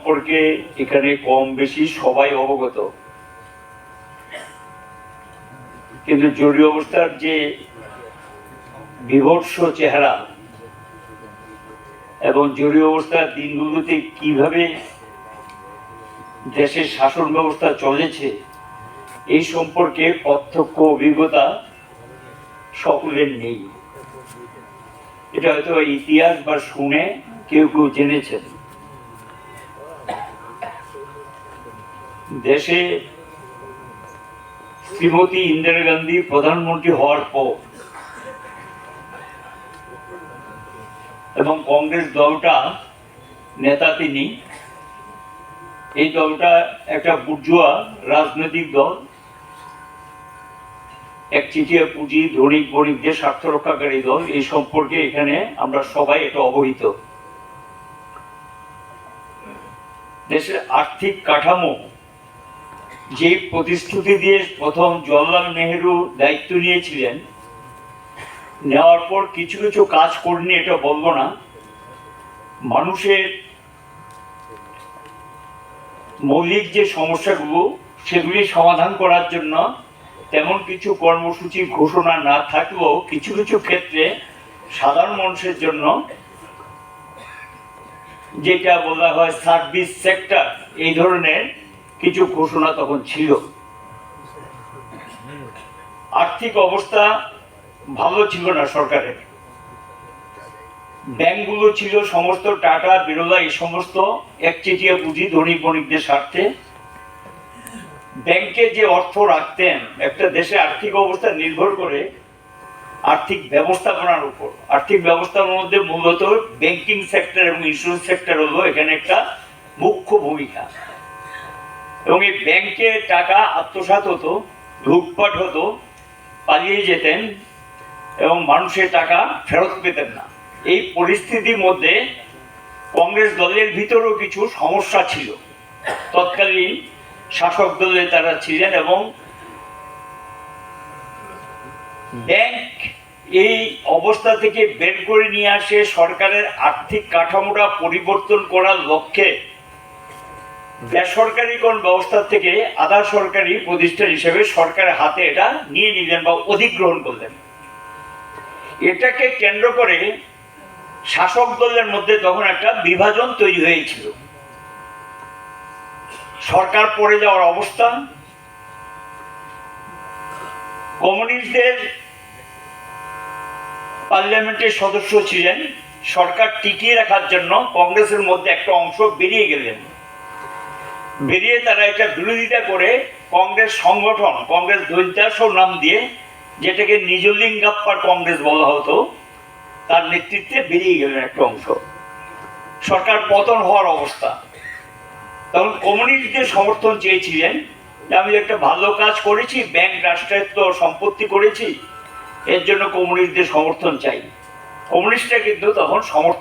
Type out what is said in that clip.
সম্পর্কে এখানে কম বেশি সবাই অবগত, কিন্তু জরুরি অবস্থার যে বিভৎস চেহারা এবং জরুরি অবস্থার দিনগুলোতে কিভাবে দেশের শাসন ব্যবস্থা চলেছে এই সম্পর্কে প্রত্যক্ষ অভিজ্ঞতা সকলের নেই। এটা হয়তো ইতিহাস বা শুনে কেউ কেউ জেনেছেন। দেশে শ্রীমতী ইন্দিরা গান্ধী প্রধানমন্ত্রী হওয়ার পর এবং কংগ্রেস দলটা নেতা তিনি, এই দলটা একটা বুর্জুয়া রাজনৈতিক দল, একচেটিয়া পুঁজি ধনিক বণিকদের স্বার্থ রক্ষাকারী দল। এই সম্পর্কে এখানে আমরা সবাই এটা অবহিত। দেশের আর্থিক কাঠামো যে প্রতিশ্রুতি দিয়ে প্রথম জওহরলাল নেহেরু দায়িত্ব নিয়েছিলেন, নেওয়ার পর কিছু কিছু কাজ করেনি এটা বলবো না। মানুষের মৌলিক যে সমস্যাগুলো সেগুলি সমাধান করার জন্য তেমন কিছু কর্মসূচি ঘোষণা না থাকলেও কিছু কিছু ক্ষেত্রে সাধারণ মানুষের জন্য যেটা বলা হয় সার্ভিস সেক্টর, এই ধরনের কিছু ঘোষণা তখন ছিল। আর্থিক অবস্থা ভালো ছিল না সরকারের। ব্যাংকগুলো ছিল সমস্ত টাটা, বিড়লা, এই সমস্ত একচেটিয়া পুঁজি ধনী বণিকদের স্বার্থে। ব্যাংকে যে অর্থ রাখতেন, একটা দেশে আর্থিক অবস্থা নির্ভর করে আর্থিক ব্যবস্থাপনার উপর। আর্থিক ব্যবস্থাপনার মধ্যে মূলত ব্যাংকিং সেক্টর এবং ইন্স্যুরেন্স সেক্টর হলো এখানে একটা মুখ্য ভূমিকা। এবং এই ব্যাংকে টাকা আত্মসাৎ হতো, লুটপাট হতো, পালিয়ে যেতেন এবং মানুষের টাকা ফেরত পেতেন না। এই পরিস্থিতির মধ্যে কংগ্রেস দলের ভিতরেও কিছু সমস্যা ছিল। তৎকালীন শাসক দলে তারা ছিলেন এবং ব্যাংক এই অবস্থা থেকে বের করে নিয়ে আসে সরকারের আর্থিক কাঠামোটা পরিবর্তন করার লক্ষ্যে বেসরকারীকরণ ব্যবস্থা থেকে আধা সরকারি প্রতিষ্ঠান হিসেবে সরকারের হাতে এটা নিয়ে নিলেন বা অধিগ্রহণ করলেন। এটাকে কেন্দ্র করে শাসক দলের মধ্যে তখন একটা বিভাজন তৈরি হয়েছিল। সরকার পড়ে যাওয়ার অবস্থা, কমিউনিস্টদের পার্লামেন্টের সদস্য ছিলেন, সরকার টিকিয়ে রাখার জন্য কংগ্রেসের মধ্যে একটা অংশ বেরিয়ে গেলেন। বেরিয়ে তারা একটা বিরোধিতা করে কংগ্রেস সংগঠন, কংগ্রেস দৈত্যাস নাম দিয়ে, যেটাকে নিজলিঙ্গাপ্পার কংগ্রেস বলা হতো, তার নেতৃত্বে বেরিয়ে গেলেন একটা অংশ। সরকার পতন হওয়ার অবস্থা। তখন কমিউনিস্টদের সমর্থন চেয়েছিলেন যে আমি একটা ভালো কাজ করেছি, ব্যাংক রাষ্ট্রায়ত্ত সম্পত্তি করেছি, এর জন্য কমিউনিস্টদের সমর্থন চাই। কমিউনিস্টরা কিন্তু তখন সমর্থন